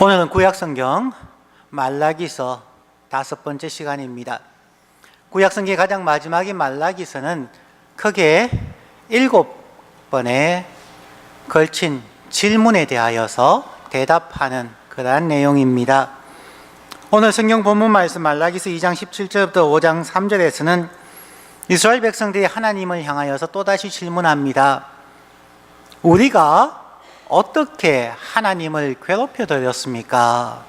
오늘은 구약성경 말라기서 5번째 시간입니다. 구약성경의 가장 마지막인 말라기서는 크게 7번에 걸친 질문에 대하여서 대답하는 그러한 내용입니다. 오늘 성경 본문 말씀 말라기서 2장 17절부터 5장 3절에서는 이스라엘 백성들이 하나님을 향하여서 또다시 질문합니다. 우리가 어떻게 하나님을 괴롭혀 드렸습니까?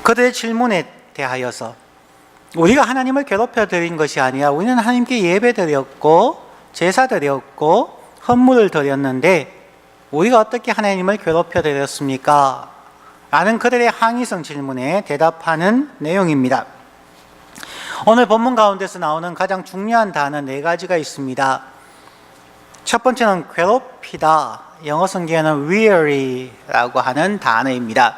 그들의 질문에 대하여서 우리가 하나님을 괴롭혀 드린 것이 아니라 우리는 하나님께 예배 드렸고 제사 드렸고 헌물을 드렸는데 우리가 어떻게 하나님을 괴롭혀 드렸습니까? 라는 그들의 항의성 질문에 대답하는 내용입니다. 오늘 본문 가운데서 나오는 가장 중요한 단어 4가지가 있습니다. 첫 번째는 괴롭히다. 영어 성경에는 weary라고 하는 단어입니다.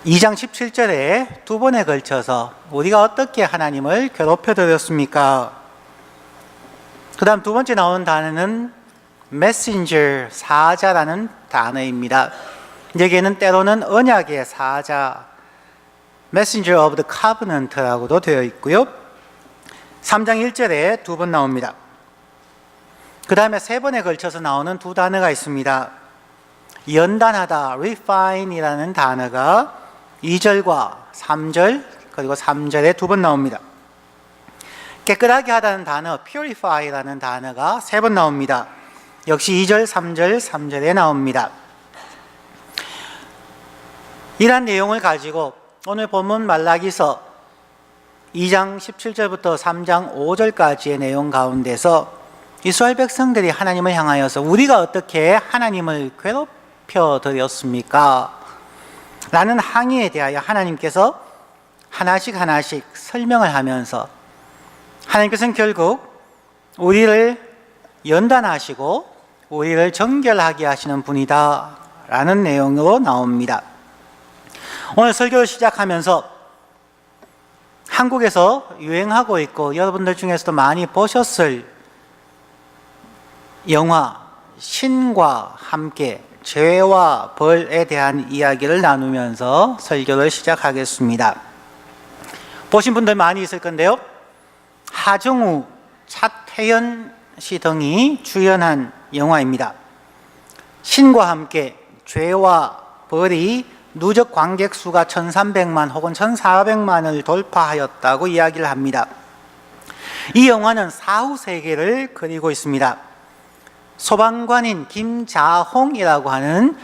2장 17절에 2번에 걸쳐서 우리가 어떻게 하나님을 괴롭혀 드렸습니까? 그 다음 두 번째 나오는 단어는 messenger, 사자라는 단어입니다. 여기에는 때로는 언약의 사자, messenger of the covenant라고도 되어 있고요. 3장 1절에 2번 나옵니다. 그 다음에 3번에 걸쳐서 나오는 두 단어가 있습니다. 연단하다, refine이라는 단어가 2절과 3절 그리고 3절에 2번 나옵니다. 깨끗하게 하다는 단어 purify라는 단어가 3번 나옵니다. 역시 2절, 3절, 3절에 나옵니다. 이러한 내용을 가지고 오늘 본문 말라기서 2장 17절부터 3장 5절까지의 내용 가운데서 이스라엘 백성들이 하나님을 향하여서 우리가 어떻게 하나님을 괴롭혀 드렸습니까? 라는 항의에 대하여 하나님께서 하나씩 설명을 하면서 하나님께서는 결국 우리를 연단하시고 우리를 정결하게 하시는 분이다 라는 내용으로 나옵니다. 오늘 설교를 시작하면서 한국에서 유행하고 있고 여러분들 중에서도 많이 보셨을 영화 신과 함께 죄와 벌에 대한 이야기를 나누면서 설교를 시작하겠습니다. 보신 분들 많이 있을 건데요. 하정우, 차태현 씨 등이 주연한 영화입니다. 신과 함께 죄와 벌이 누적 관객 수가 1300만 혹은 1400만을 돌파하였다고 이야기를 합니다. 이 영화는 사후 세계를 그리고 있습니다. 소방관인 김자홍이라고 하는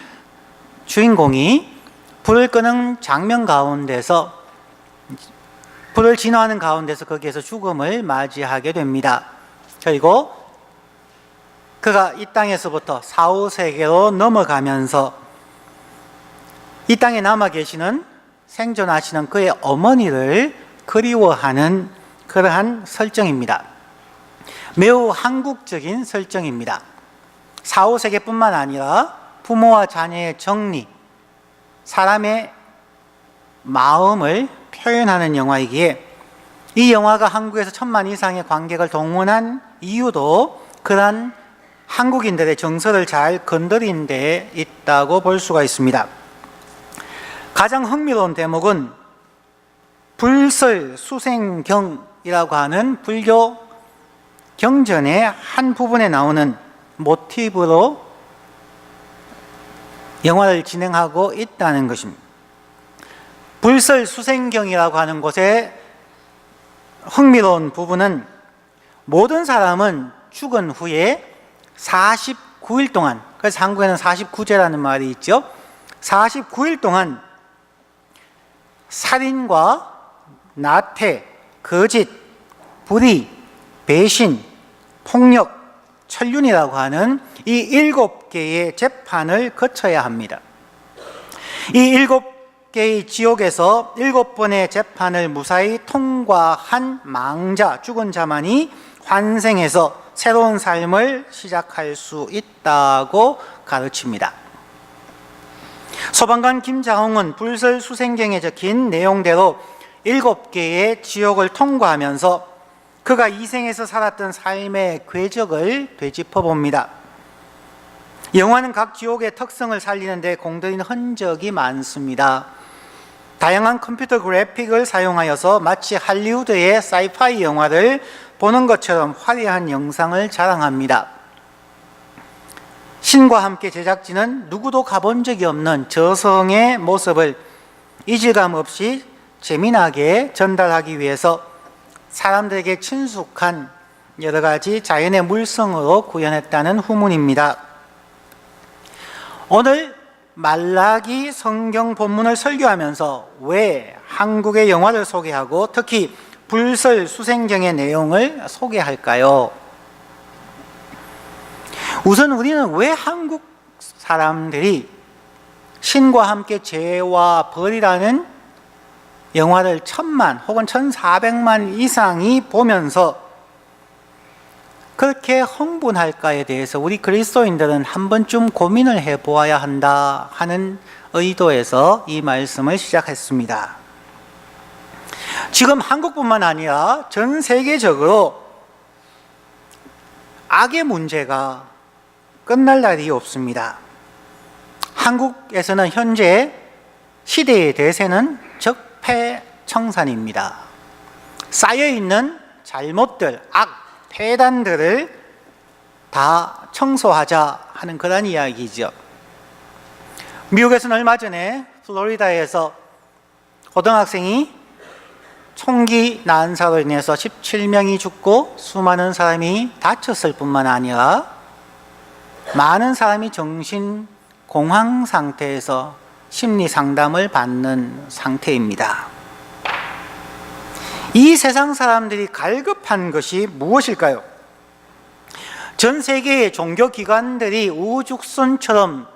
주인공이 불을 끄는 장면 가운데서 불을 진화하는 가운데서 거기에서 죽음을 맞이하게 됩니다. 그리고 그가 이 땅에서부터 사후 세계로 넘어가면서 이 땅에 남아 계시는 생존하시는 그의 어머니를 그리워하는 그러한 설정입니다. 매우 한국적인 설정입니다. 사후세계뿐만 아니라 부모와 자녀의 정리, 사람의 마음을 표현하는 영화이기에 이 영화가 한국에서 1000만 이상의 관객을 동원한 이유도 그러한 한국인들의 정서를 잘 건드린 데 있다고 볼 수가 있습니다. 가장 흥미로운 대목은 불설수생경이라고 하는 불교 경전의 한 부분에 나오는 모티브로 영화를 진행하고 있다는 것입니다. 불설수생경이라고 하는 곳의 흥미로운 부분은 모든 사람은 죽은 후에 49일 동안, 그래서 한국에는 49제라는 말이 있죠. 49일 동안 살인과 나태, 거짓, 불의, 배신, 폭력, 천륜이라고 하는 이 7개의 재판을 거쳐야 합니다. 이 7개의 지옥에서 7번의 재판을 무사히 통과한 망자, 죽은 자만이 환생해서 새로운 삶을 시작할 수 있다고 가르칩니다. 소방관 김자홍은 불설수생경에 적힌 내용대로 7개의 지옥을 통과하면서 그가 이 생에서 살았던 삶의 궤적을 되짚어 봅니다. 영화는 각 지옥의 특성을 살리는 데 공들인 흔적이 많습니다. 다양한 컴퓨터 그래픽을 사용하여서 마치 할리우드의 사이파이 영화를 보는 것처럼 화려한 영상을 자랑합니다. 신과 함께 제작진은 누구도 가본 적이 없는 저성의 모습을 이질감 없이 재미나게 전달하기 위해서 사람들에게 친숙한 여러 가지 자연의 물성으로 구현했다는 후문입니다. 오늘 말라기 성경 본문을 설교하면서 왜 한국의 영화를 소개하고 특히 불설 수생경의 내용을 소개할까요? 우선 우리는 왜 한국 사람들이 신과 함께 죄와 벌이라는 영화를 1000만 혹은 1400만 이상이 보면서 그렇게 흥분할까에 대해서 우리 그리스도인들은 한 번쯤 고민을 해보아야 한다 하는 의도에서 이 말씀을 시작했습니다. 지금 한국뿐만 아니라 전 세계적으로 악의 문제가 끝날 날이 없습니다. 한국에서는 현재 시대의 대세는 적폐청산입니다. 쌓여있는 잘못들, 악, 폐단들을 다 청소하자 하는 그런 이야기죠. 미국에서는 얼마 전에 플로리다에서 고등학생이 총기 난사로 인해서 17명이 죽고 수많은 사람이 다쳤을 뿐만 아니라 많은 사람이 정신 공황 상태에서 심리 상담을 받는 상태입니다. 이 세상 사람들이 갈급한 것이 무엇일까요? 전 세계의 종교 기관들이 우죽순처럼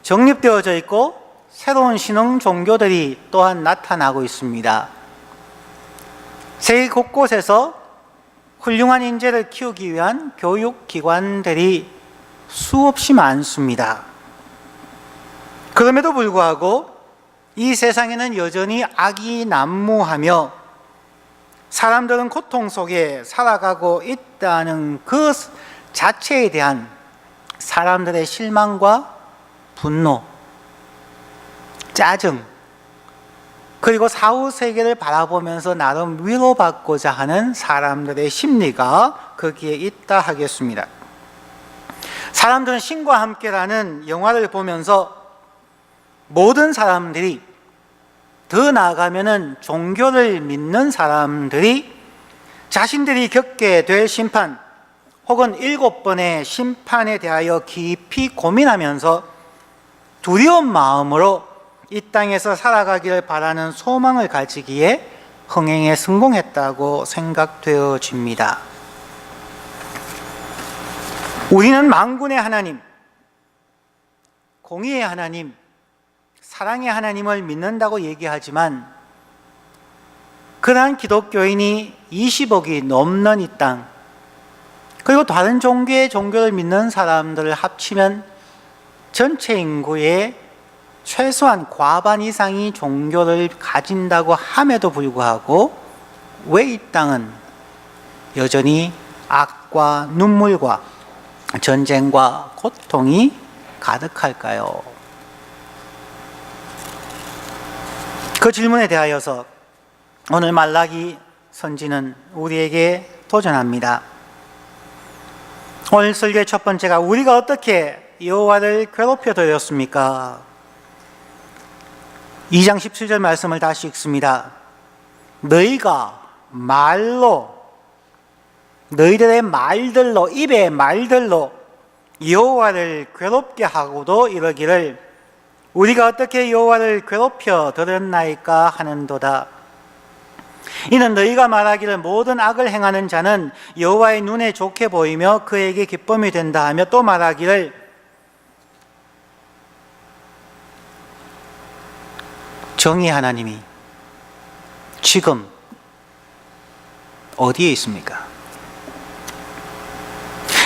정립되어져 있고 새로운 신흥 종교들이 또한 나타나고 있습니다. 세계 곳곳에서 훌륭한 인재를 키우기 위한 교육기관들이 수없이 많습니다. 그럼에도 불구하고 이 세상에는 여전히 악이 난무하며 사람들은 고통 속에 살아가고 있다는 그 자체에 대한 사람들의 실망과 분노, 짜증, 그리고 사후세계를 바라보면서 나름 위로받고자 하는 사람들의 심리가 거기에 있다 하겠습니다. 사람들은 신과 함께라는 영화를 보면서 모든 사람들이, 더 나아가면은 종교를 믿는 사람들이 자신들이 겪게 될 심판 혹은 7번의 심판에 대하여 깊이 고민하면서 두려운 마음으로 이 땅에서 살아가기를 바라는 소망을 가지기에 흥행에 성공했다고 생각되어집니다. 우리는 만군의 하나님, 공의의 하나님, 사랑의 하나님을 믿는다고 얘기하지만 그러한 기독교인이 20억이 넘는 이 땅, 그리고 다른 종교의 종교를 믿는 사람들을 합치면 전체 인구의 최소한 과반 이상이 종교를 가진다고 함에도 불구하고 왜 이 땅은 여전히 악과 눈물과 전쟁과 고통이 가득할까요? 그 질문에 대하여서 오늘 말라기 선지는 우리에게 도전합니다. 오늘 설교의 첫 번째가 우리가 어떻게 여호와를 괴롭혀 드렸습니까? 2장 17절 말씀을 다시 읽습니다. 너희가 말로, 너희들의 말들로, 입의 말들로 여호와를 괴롭게 하고도 이러기를 우리가 어떻게 여호와를 괴롭혀 드렸나이까 하는도다. 이는 너희가 말하기를 모든 악을 행하는 자는 여호와의 눈에 좋게 보이며 그에게 기쁨이 된다 하며 또 말하기를 정의 하나님이 지금 어디에 있습니까?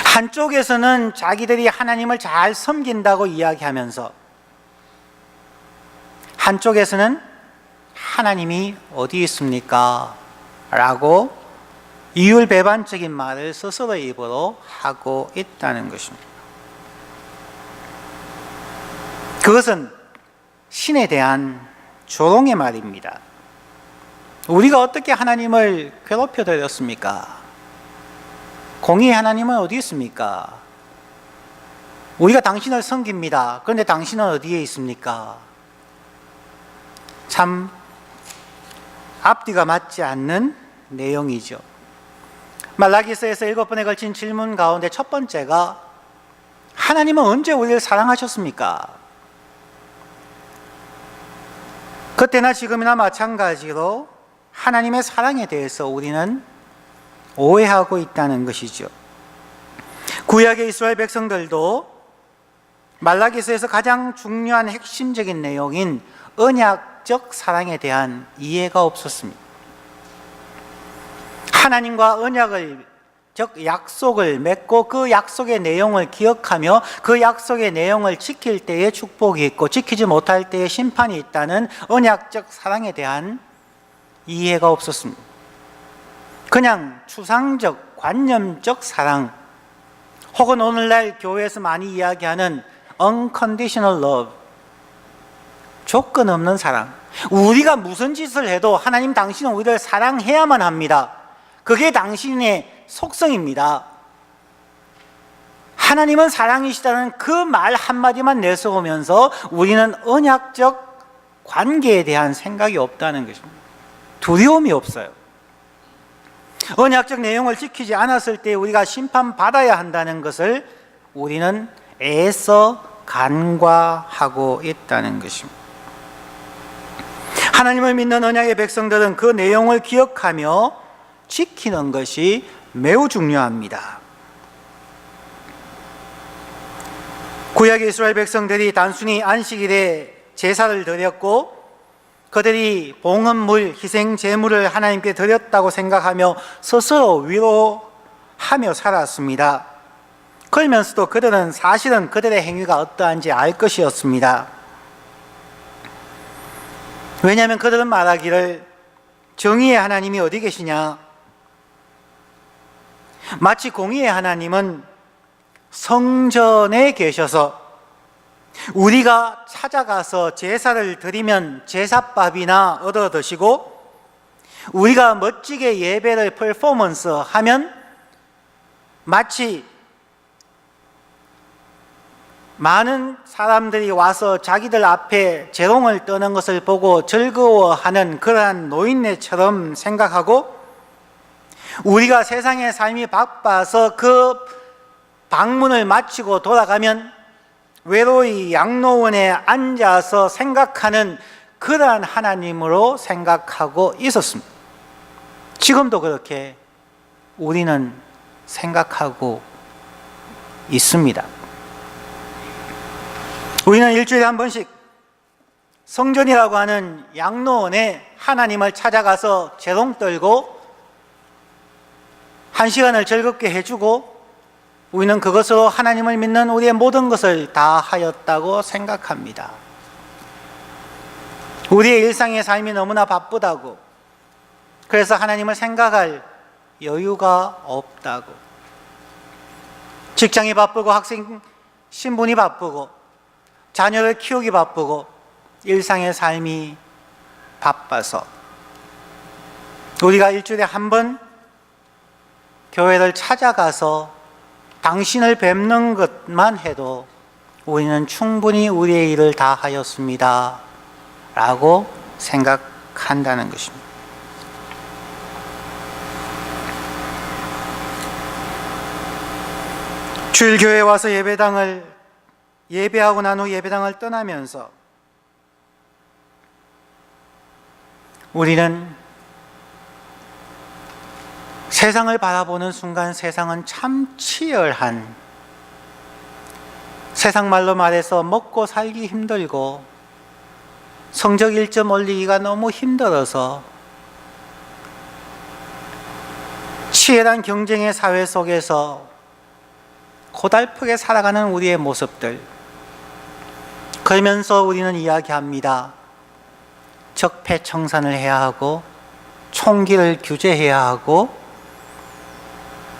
한쪽에서는 자기들이 하나님을 잘 섬긴다고 이야기하면서 한쪽에서는 하나님이 어디 있습니까? 라고 이율배반적인 말을 스스로의 입으로 하고 있다는 것입니다. 그것은 신에 대한 조롱의 말입니다. 우리가 어떻게 하나님을 괴롭혀 드렸습니까? 공의의 하나님은 어디 있습니까? 우리가 당신을 섬깁니다. 그런데 당신은 어디에 있습니까? 참 앞뒤가 맞지 않는 내용이죠. 말라기서에서 7번에 걸친 질문 가운데 첫 번째가 하나님은 언제 우리를 사랑하셨습니까? 그때나 지금이나 마찬가지로 하나님의 사랑에 대해서 우리는 오해하고 있다는 것이죠. 구약의 이스라엘 백성들도 말라기서에서 가장 중요한 핵심적인 내용인 언약적 사랑에 대한 이해가 없었습니다. 하나님과 언약을, 즉 약속을 맺고 그 약속의 내용을 기억하며 그 약속의 내용을 지킬 때에 축복이 있고 지키지 못할 때에 심판이 있다는 언약적 사랑에 대한 이해가 없었습니다. 그냥 추상적, 관념적 사랑, 혹은 오늘날 교회에서 많이 이야기하는 unconditional love, 조건 없는 사랑. 우리가 무슨 짓을 해도 하나님 당신은 우리를 사랑해야만 합니다. 그게 당신의 속성입니다. 하나님은 사랑이시다는 그 말 한마디만 내세우면서 우리는 언약적 관계에 대한 생각이 없다는 것입니다. 두려움이 없어요. 언약적 내용을 지키지 않았을 때 우리가 심판받아야 한다는 것을 우리는 애써 간과하고 있다는 것입니다. 하나님을 믿는 언약의 백성들은 그 내용을 기억하며 지키는 것이 매우 중요합니다. 구약의 이스라엘 백성들이 단순히 안식일에 제사를 드렸고 그들이 봉헌물, 희생 제물을 하나님께 드렸다고 생각하며 스스로 위로하며 살았습니다. 그러면서도 그들은 사실은 그들의 행위가 어떠한지 알 것이었습니다. 왜냐하면 그들은 말하기를 정의의 하나님이 어디 계시냐? 마치 공의의 하나님은 성전에 계셔서 우리가 찾아가서 제사를 드리면 제사밥이나 얻어 드시고 우리가 멋지게 예배를 퍼포먼스 하면 마치 많은 사람들이 와서 자기들 앞에 재롱을 떠는 것을 보고 즐거워하는 그러한 노인네처럼 생각하고 우리가 세상의 삶이 바빠서 그 방문을 마치고 돌아가면 외로이 양로원에 앉아서 생각하는 그러한 하나님으로 생각하고 있었습니다. 지금도 그렇게 우리는 생각하고 있습니다. 우리는 일주일에 한 번씩 성전이라고 하는 양로원에 하나님을 찾아가서 재롱 떨고 한 시간을 즐겁게 해주고 우리는 그것으로 하나님을 믿는 우리의 모든 것을 다 하였다고 생각합니다. 우리의 일상의 삶이 너무나 바쁘다고, 그래서 하나님을 생각할 여유가 없다고, 직장이 바쁘고 학생 신분이 바쁘고 자녀를 키우기 바쁘고 일상의 삶이 바빠서 우리가 일주일에 한 번 교회를 찾아가서 당신을 뵙는 것만 해도 우리는 충분히 우리의 일을 다 하였습니다 라고 생각한다는 것입니다. 주일 교회에 와서 예배하고 난 후 예배당을 떠나면서 우리는 세상을 바라보는 순간 세상은 참 치열한, 세상 말로 말해서 먹고 살기 힘들고 성적 1점 올리기가 너무 힘들어서 치열한 경쟁의 사회 속에서 고달프게 살아가는 우리의 모습들, 그러면서 우리는 이야기합니다. 적폐청산을 해야 하고 총기를 규제해야 하고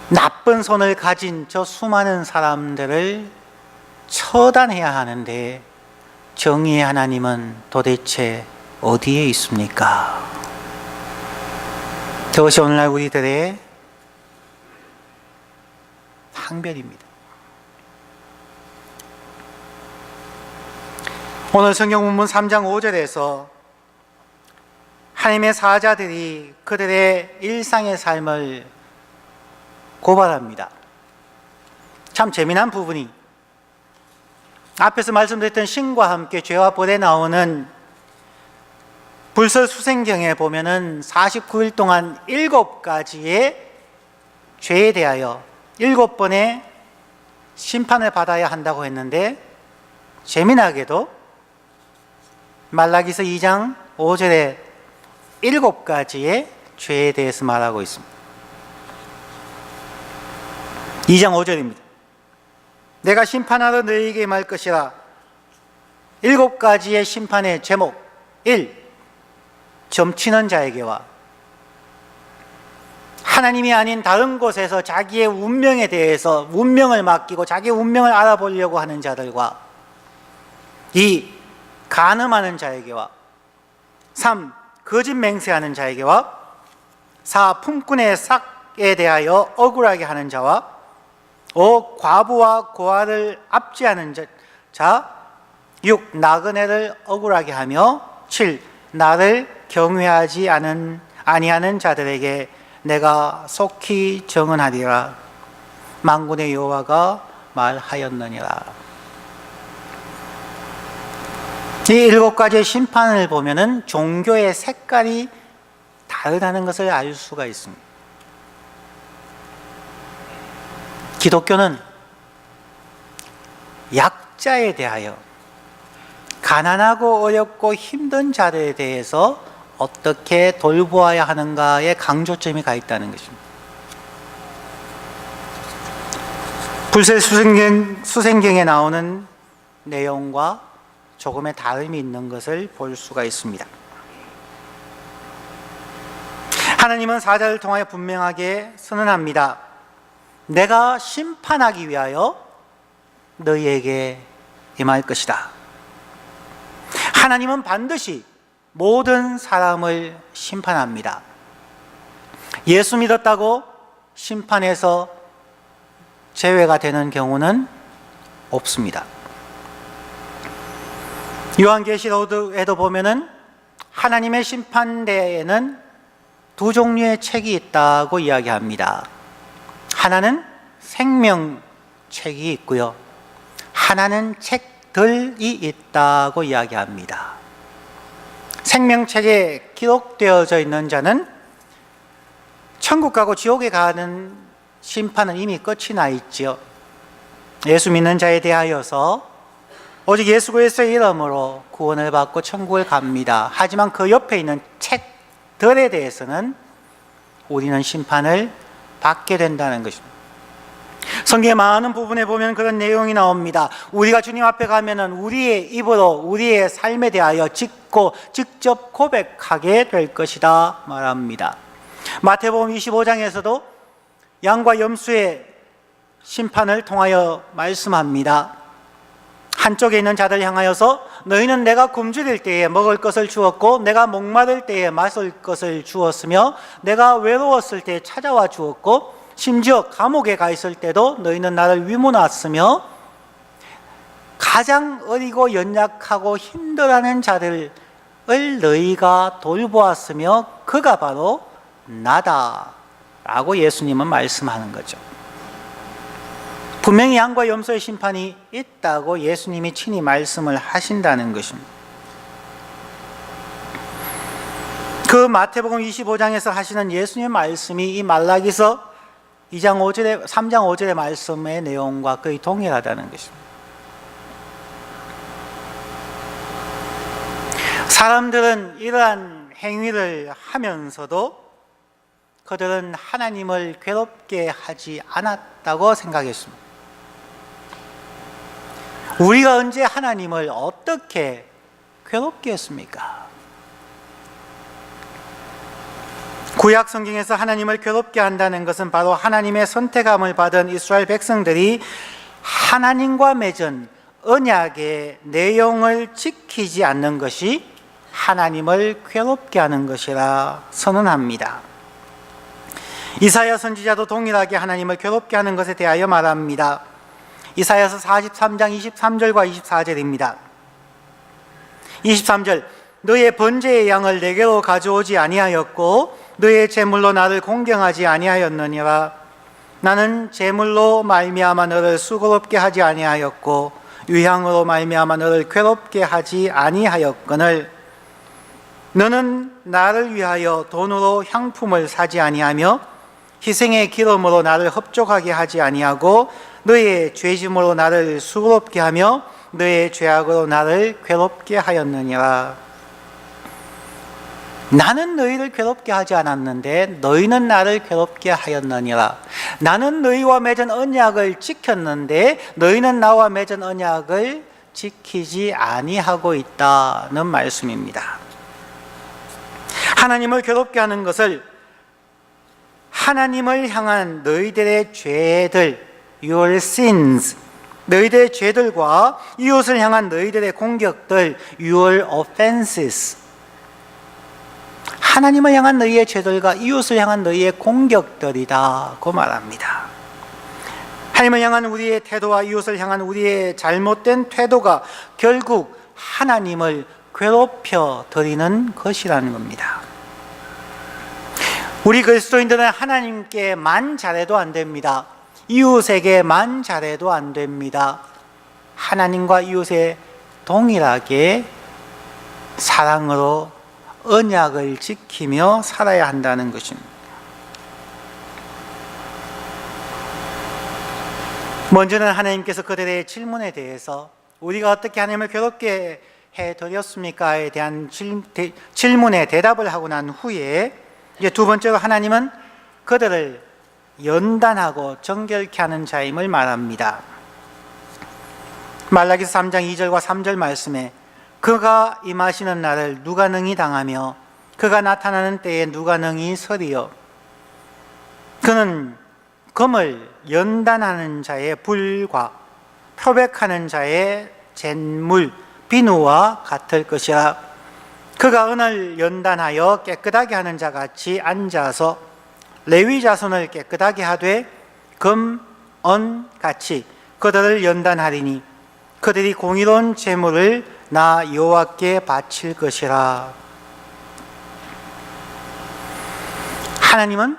나쁜 손을 가진 저 수많은 사람들을 처단해야 하는데 정의의 하나님은 도대체 어디에 있습니까? 그것이 오늘날 우리들의 항변입니다. 오늘 성경 본문 3장 5절에서 하나님의 사자들이 그들의 일상의 삶을 고발합니다. 참 재미난 부분이, 앞에서 말씀드렸던 신과 함께 죄와 벌에 나오는 불설수생경에 보면은 49일 동안 7가지의 죄에 대하여 7번의 심판을 받아야 한다고 했는데, 재미나게도 말라기서 2장 5절에 7가지의 죄에 대해서 말하고 있습니다. 2장 5절입니다. 내가 심판하러 너희에게 말 것이라. 7가지의 심판의 제목. 1. 점치는 자에게와 하나님이 아닌 다른 곳에서 자기의 운명에 대해서 운명을 맡기고 자기의 운명을 알아보려고 하는 자들과, 2. 간음하는 자에게와, 3. 거짓 맹세하는 자에게와, 4. 품꾼의 삭에 대하여 억울하게 하는 자와, 5. 과부와 고아를 압제하는 자, 6. 나그네를 억울하게 하며, 7. 나를 경외하지 아니하는 자들에게 내가 속히 정언하리라. 만군의 여호와가 말하였느니라. 이 7가지의 심판을 보면은 종교의 색깔이 다르다는 것을 알 수가 있습니다. 기독교는 약자에 대하여, 가난하고 어렵고 힘든 자들에 대해서 어떻게 돌보아야 하는가에 강조점이 가 있다는 것입니다. 불설수생경에 나오는 내용과 조금의 다름이 있는 것을 볼 수가 있습니다. 하나님은 사자를 통하여 분명하게 선언합니다. 내가 심판하기 위하여 너희에게 임할 것이다. 하나님은 반드시 모든 사람을 심판합니다. 예수 믿었다고 심판에서 제외가 되는 경우는 없습니다. 요한계시록에도 보면은 하나님의 심판대에는 2 종류의 책이 있다고 이야기합니다. 하나는 생명책이 있고요, 하나는 책들이 있다고 이야기합니다. 생명책에 기록되어져 있는 자는 천국 가고 지옥에 가는 심판은 이미 끝이 나 있지요. 예수 믿는 자에 대하여서 오직 예수 그리스도의 이름으로 구원을 받고 천국을 갑니다. 하지만 그 옆에 있는 책들에 대해서는 우리는 심판을 받게 된다는 것입니다. 성경의 많은 부분에 보면 그런 내용이 나옵니다. 우리가 주님 앞에 가면은 우리의 입으로 우리의 삶에 대하여 직접 고백하게 될 것이다 말합니다. 마태복음 25장에서도 양과 염소의 심판을 통하여 말씀합니다. 한쪽에 있는 자들 향하여서 너희는 내가 굶주릴 때에 먹을 것을 주었고 내가 목마를 때에 마실 것을 주었으며 내가 외로웠을 때에 찾아와 주었고 심지어 감옥에 가 있을 때도 너희는 나를 위문하였으며, 가장 어리고 연약하고 힘들어하는 자들을 너희가 돌보았으며 그가 바로 나다 라고 예수님은 말씀하는 거죠. 분명히 양과 염소의 심판이 있다고 예수님이 친히 말씀을 하신다는 것입니다. 그 마태복음 25장에서 하시는 예수님의 말씀이 이 말라기서 3장 5절의 말씀의 내용과 거의 동일하다는 것입니다. 사람들은 이러한 행위를 하면서도 그들은 하나님을 괴롭게 하지 않았다고 생각했습니다. 우리가 언제 하나님을 어떻게 괴롭게 했습니까? 구약 성경에서 하나님을 괴롭게 한다는 것은 바로 하나님의 선택함을 받은 이스라엘 백성들이 하나님과 맺은 언약의 내용을 지키지 않는 것이 하나님을 괴롭게 하는 것이라 선언합니다. 이사야 선지자도 동일하게 하나님을 괴롭게 하는 것에 대하여 말합니다. 이사야서 43장 23절과 24절입니다. 23절, 너의 번제의 양을 내게로 가져오지 아니하였고 너의 제물로 나를 공경하지 아니하였느니라. 나는 제물로 말미암아 너를 수고롭게 하지 아니하였고 유향으로 말미암아 너를 괴롭게 하지 아니하였거늘 너는 나를 위하여 돈으로 향품을 사지 아니하며 희생의 기름으로 나를 흡족하게 하지 아니하고 너의 죄짐으로 나를 수고롭게 하며 너의 죄악으로 나를 괴롭게 하였느니라. 나는 너희를 괴롭게 하지 않았는데 너희는 나를 괴롭게 하였느니라. 나는 너희와 맺은 언약을 지켰는데 너희는 나와 맺은 언약을 지키지 아니하고 있다는 말씀입니다. 하나님을 괴롭게 하는 것을 하나님을 향한 너희들의 죄들, your sins, 너희들의 죄들과 이웃을 향한 너희들의 공격들, your offenses, 하나님을 향한 너희의 죄들과 이웃을 향한 너희의 공격들이다고 말합니다. 하나님을 향한 우리의 태도와 이웃을 향한 우리의 잘못된 태도가 결국 하나님을 괴롭혀 드리는 것이라는 겁니다. 우리 그리스도인들은 하나님께만 잘해도 안 됩니다. 이웃에게만 잘해도 안 됩니다. 하나님과 이웃에 동일하게 사랑으로 언약을 지키며 살아야 한다는 것입니다. 먼저는 하나님께서 그들의 질문에 대해서 우리가 어떻게 하나님을 괴롭게 해드렸습니까에 대한 질문에 대답을 하고 난 후에 이제 두 번째로 하나님은 그들을 연단하고 정결케 하는 자임을 말합니다. 말라기서 3장 2절과 3절 말씀에 그가 임하시는 날을 누가 능히 당하며 그가 나타나는 때에 누가 능히 서리요. 그는 금을 연단하는 자의 불과 표백하는 자의 잿물 비누와 같을 것이라. 그가 은을 연단하여 깨끗하게 하는 자같이 앉아서 레위 자손을 깨끗하게 하되 금, 은 같이 그들을 연단하리니 그들이 공의로운 제물을 나 여호와께 바칠 것이라. 하나님은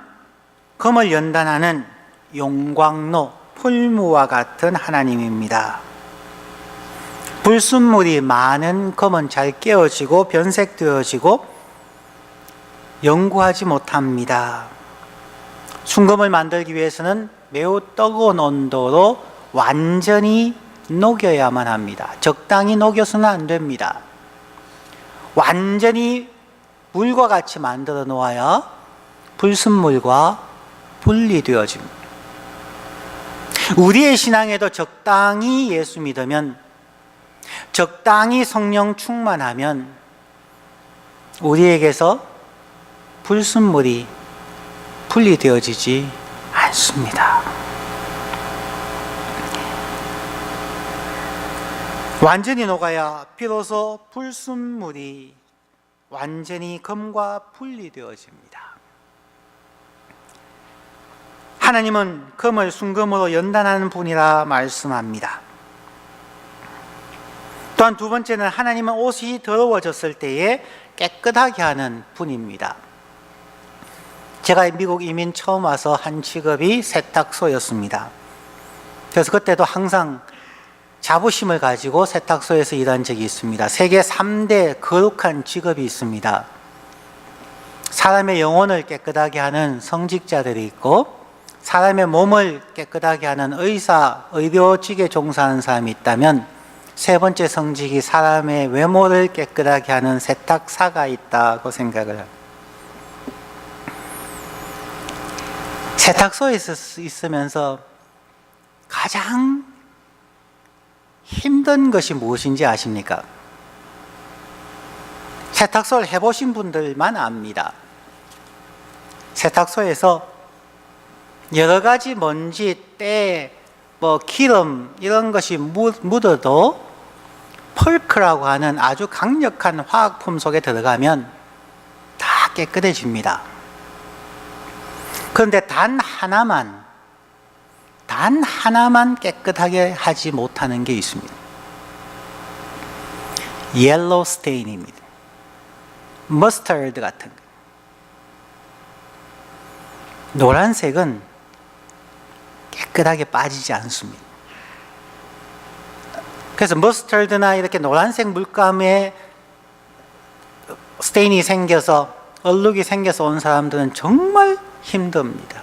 금을 연단하는 용광로, 풀무와 같은 하나님입니다. 불순물이 많은 금은 잘 깨어지고 변색되어지고 연구하지 못합니다. 순금을 만들기 위해서는 매우 뜨거운 온도로 완전히 녹여야만 합니다. 적당히 녹여서는 안 됩니다. 완전히 물과 같이 만들어 놓아야 불순물과 분리되어집니다. 우리의 신앙에도 적당히 예수 믿으면, 적당히 성령 충만하면 우리에게서 불순물이 분리되어지지 않습니다. 완전히 녹아야 비로소 불순물이 완전히 금과 분리되어집니다. 하나님은 금을 순금으로 연단하는 분이라 말씀합니다. 또한 두 번째는 하나님은 옷이 더러워졌을 때에 깨끗하게 하는 분입니다. 제가 미국 이민 처음 와서 한 직업이 세탁소였습니다. 그래서 그때도 항상 자부심을 가지고 세탁소에서 일한 적이 있습니다. 세계 3대 거룩한 직업이 있습니다. 사람의 영혼을 깨끗하게 하는 성직자들이 있고, 사람의 몸을 깨끗하게 하는 의료직에 종사하는 사람이 있다면, 세 번째 성직이 사람의 외모를 깨끗하게 하는 세탁사가 있다고 생각을 합니다. 세탁소에 있으면서 가장 힘든 것이 무엇인지 아십니까? 세탁소를 해보신 분들만 압니다. 세탁소에서 여러 가지 먼지, 때, 뭐 기름 이런 것이 묻어도 펄크라고 하는 아주 강력한 화학품 속에 들어가면 다 깨끗해집니다. 그런데 단 하나만 깨끗하게 하지 못하는 게 있습니다. 옐로우 스테인입니다. 머스터드 같은 거. 노란색은 깨끗하게 빠지지 않습니다. 그래서 머스터드나 이렇게 노란색 물감에 스테인이 생겨서 얼룩이 생겨서 온 사람들은 정말 힘듭니다.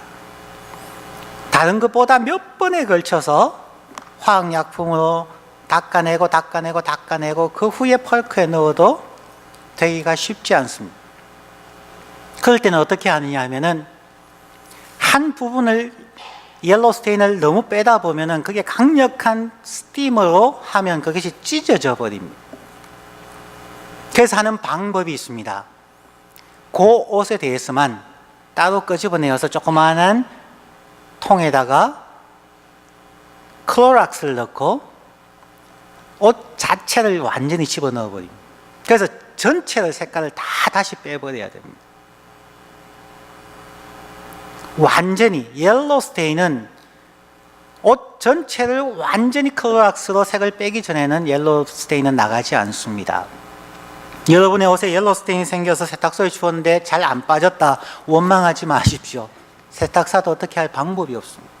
다른 것보다 몇 번에 걸쳐서 화학약품으로 닦아내고 그 후에 펄크에 넣어도 되기가 쉽지 않습니다. 그럴 때는 어떻게 하느냐 하면은 한 부분을 옐로우 스테인을 너무 빼다 보면은 그게 강력한 스팀으로 하면 그것이 찢어져 버립니다. 그래서 하는 방법이 있습니다. 그 옷에 대해서만 따로 끄집어내어서 조그마한 통에다가 클로락스를 넣고 옷 자체를 완전히 집어넣어 버립니다. 그래서 전체를 색깔을 다 다시 빼버려야 됩니다. 완전히 옐로우 스테인은 옷 전체를 완전히 클로락스로 색을 빼기 전에는 옐로우 스테인은 나가지 않습니다. 여러분의 옷에 옐로우 스테인이 생겨서 세탁소에 주었는데 잘 안 빠졌다, 원망하지 마십시오. 세탁사도 어떻게 할 방법이 없습니다.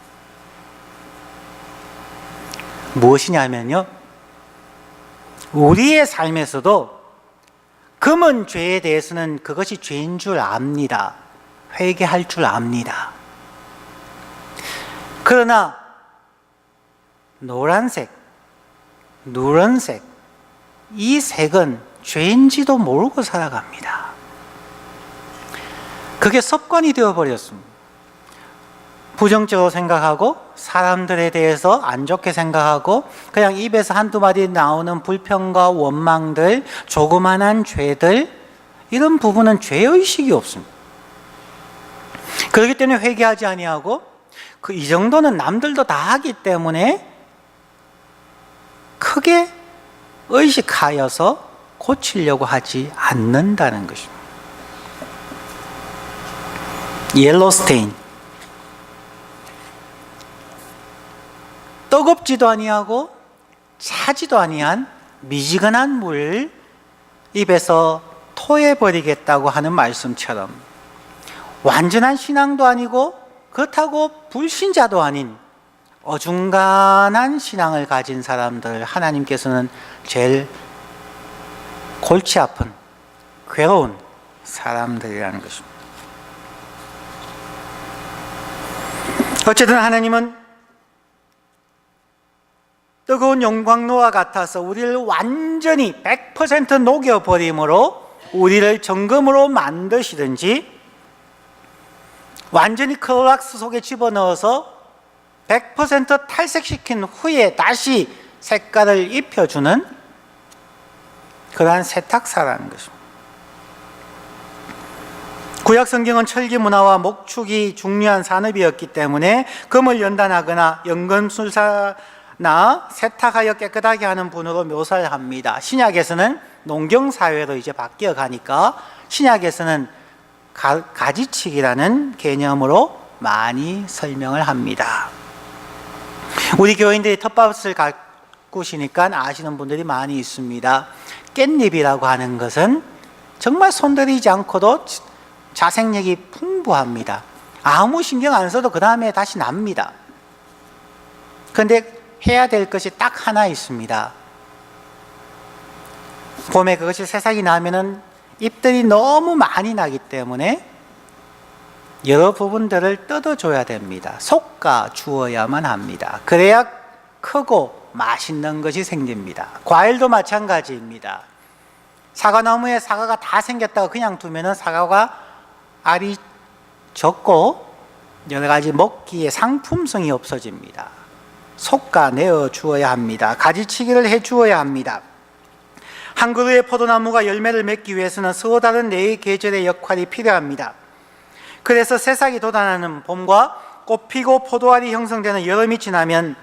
무엇이냐면요, 우리의 삶에서도 금은 죄에 대해서는 그것이 죄인 줄 압니다. 회개할 줄 압니다. 그러나 노란색, 누런색, 이 색은 죄인지도 모르고 살아갑니다. 그게 습관이 되어버렸습니다. 부정적으로 생각하고 사람들에 대해서 안 좋게 생각하고 그냥 입에서 한두 마디 나오는 불평과 원망들, 조그만한 죄들, 이런 부분은 죄의식이 없습니다. 그렇기 때문에 회개하지 아니하고 이 정도는 남들도 다 하기 때문에 크게 의식하여서 고치려고 하지 않는다는 것입니다. 옐로우 스테인, 뜨겁지도 아니하고 차지도 아니한 미지근한 물을 입에서 토해버리겠다고 하는 말씀처럼 완전한 신앙도 아니고 그렇다고 불신자도 아닌 어중간한 신앙을 가진 사람들, 하나님께서는 제일 골치 아픈 괴로운 사람들이라는 것입니다. 어쨌든 하나님은 뜨거운 용광로와 같아서 우리를 완전히 100% 녹여버림으로 우리를 정금으로 만드시든지 완전히 클로락스 속에 집어넣어서 100% 탈색시킨 후에 다시 색깔을 입혀주는 그러한 세탁사라는 것입니다. 구약 성경은 철기 문화와 목축이 중요한 산업이었기 때문에 금을 연단하거나 연금술사나 세탁하여 깨끗하게 하는 분으로 묘사를 합니다. 신약에서는 농경사회로 이제 바뀌어 가니까 신약에서는 가지치기라는 개념으로 많이 설명을 합니다. 우리 교인들이 텃밭을 가꾸시니까 아시는 분들이 많이 있습니다. 깻잎이라고 하는 것은 정말 손들이지 않고도 자생력이 풍부합니다. 아무 신경 안 써도 그 다음에 다시 납니다. 그런데 해야 될 것이 딱 하나 있습니다. 봄에 그것이 새싹이 나면은 잎들이 너무 많이 나기 때문에 여러 부분들을 뜯어줘야 됩니다. 솎아 주어야만 합니다. 그래야 크고 맛있는 것이 생깁니다. 과일도 마찬가지입니다. 사과나무에 사과가 다 생겼다고 그냥 두면은 사과가 알이 적고 여러 가지 먹기에 상품성이 없어집니다. 솎아내어 주어야 합니다. 가지치기를 해 주어야 합니다. 한 그루의 포도나무가 열매를 맺기 위해서는 서로 다른 4 계절의 역할이 필요합니다. 그래서 새싹이 돋아나는 봄과 꽃피고 포도알이 형성되는 여름이 지나면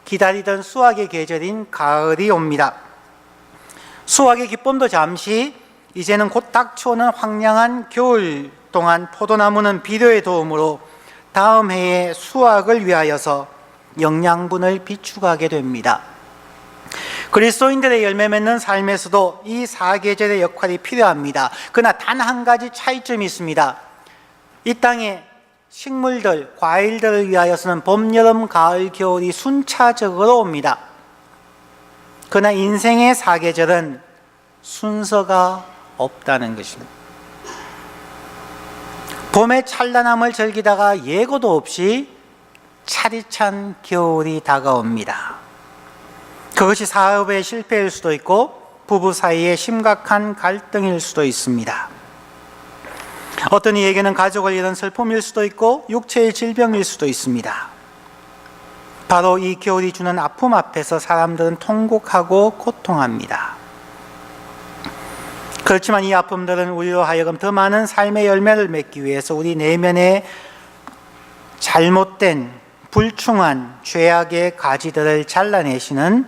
기다리던 수확의 계절인 가을이 옵니다. 수확의 기쁨도 잠시, 이제는 곧 닥쳐오는 황량한 겨울 동안 포도나무는 비료의 도움으로 다음 해의 수확을 위하여서 영양분을 비축하게 됩니다. 그리스도인들의 열매 맺는 삶에서도 이 사계절의 역할이 필요합니다. 그러나 단 한 가지 차이점이 있습니다. 이 땅에 식물들, 과일들을 위하여서는 봄, 여름, 가을, 겨울이 순차적으로 옵니다. 그러나 인생의 사계절은 순서가 없다는 것입니다. 봄의 찬란함을 즐기다가 예고도 없이 차디찬 겨울이 다가옵니다. 그것이 사업의 실패일 수도 있고 부부 사이의 심각한 갈등일 수도 있습니다. 어떤 이에게는 가족을 잃은 슬픔일 수도 있고 육체의 질병일 수도 있습니다. 바로 이 겨울이 주는 아픔 앞에서 사람들은 통곡하고 고통합니다. 그렇지만 이 아픔들은 우리로 하여금 더 많은 삶의 열매를 맺기 위해서 우리 내면의 잘못된 불충한 죄악의 가지들을 잘라내시는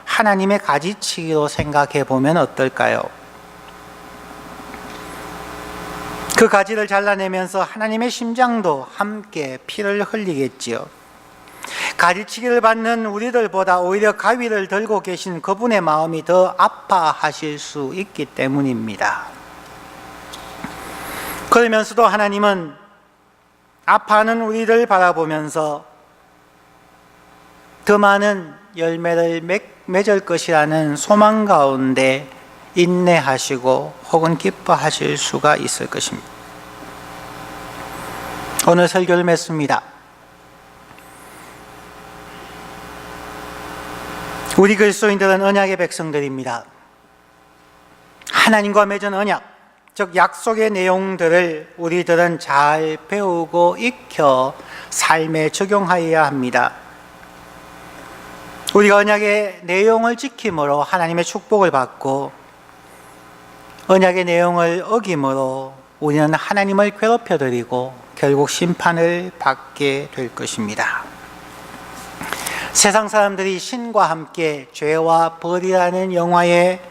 하나님의 가지치기로 생각해 보면 어떨까요? 그 가지를 잘라내면서 하나님의 심장도 함께 피를 흘리겠지요. 가지치기를 받는 우리들보다 오히려 가위를 들고 계신 그분의 마음이 더 아파하실 수 있기 때문입니다. 그러면서도 하나님은 아파하는 우리를 바라보면서 더 많은 열매를 맺을 것이라는 소망 가운데 인내하시고 혹은 기뻐하실 수가 있을 것입니다. 오늘 설교를 맺습니다. 우리 그리스도인들은 언약의 백성들입니다. 하나님과 맺은 언약, 즉 약속의 내용들을 우리들은 잘 배우고 익혀 삶에 적용하여야 합니다. 우리가 언약의 내용을 지킴으로 하나님의 축복을 받고 언약의 내용을 어김으로 우리는 하나님을 괴롭혀드리고 결국 심판을 받게 될 것입니다. 세상 사람들이 신과 함께 죄와 벌이라는 영화에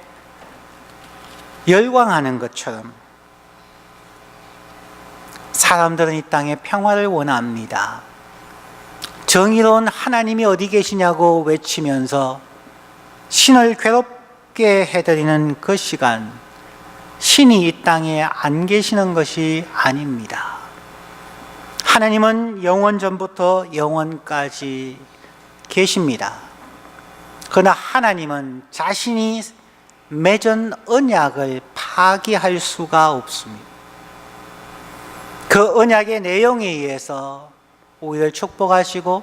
열광하는 것처럼 사람들은 이 땅에 평화를 원합니다. 정의로운 하나님이 어디 계시냐고 외치면서 신을 괴롭게 해드리는 그 시간, 신이 이 땅에 안 계시는 것이 아닙니다. 하나님은 영원 전부터 영원까지 계십니다. 그러나 하나님은 자신이 맺은 언약을 파기할 수가 없습니다. 그 언약의 내용에 의해서 우리를 축복하시고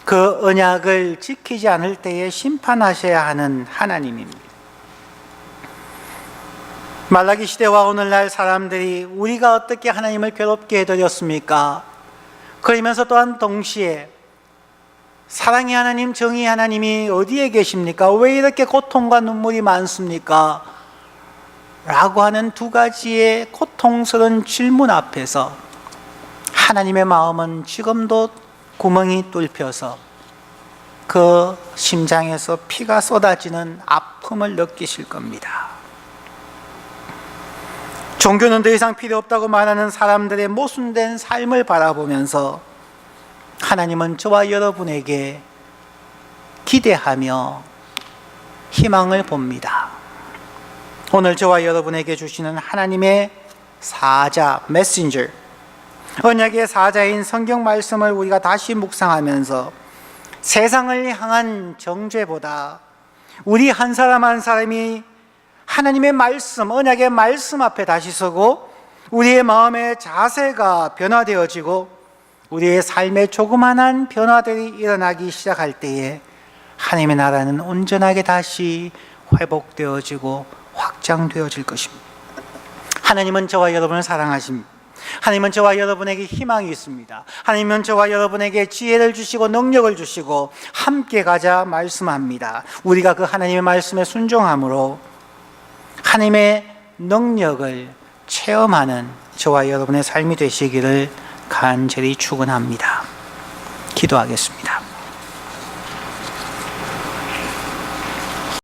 그 언약을 지키지 않을 때에 심판하셔야 하는 하나님입니다. 말라기 시대와 오늘날 사람들이 우리가 어떻게 하나님을 괴롭게 해드렸습니까? 그러면서 또한 동시에 사랑의 하나님, 정의의 하나님이 어디에 계십니까? 왜 이렇게 고통과 눈물이 많습니까? 라고 하는 두 가지의 고통스러운 질문 앞에서 하나님의 마음은 지금도 구멍이 뚫혀서 그 심장에서 피가 쏟아지는 아픔을 느끼실 겁니다. 종교는 더 이상 필요 없다고 말하는 사람들의 모순된 삶을 바라보면서 하나님은 저와 여러분에게 기대하며 희망을 봅니다. 오늘 저와 여러분에게 주시는 하나님의 사자, 메신저, 언약의 사자인 성경 말씀을 우리가 다시 묵상하면서 세상을 향한 정죄보다 우리 한 사람 한 사람이 하나님의 말씀, 언약의 말씀 앞에 다시 서고 우리의 마음의 자세가 변화되어지고 우리의 삶에 조그만한 변화들이 일어나기 시작할 때에 하나님의 나라는 온전하게 다시 회복되어지고 확장되어질 것입니다. 하나님은 저와 여러분을 사랑하십니다. 하나님은 저와 여러분에게 희망이 있습니다. 하나님은 저와 여러분에게 지혜를 주시고 능력을 주시고 함께 가자 말씀합니다. 우리가 그 하나님의 말씀에 순종함으로 하나님의 능력을 체험하는 저와 여러분의 삶이 되시기를 간절히 축원합니다. 기도하겠습니다.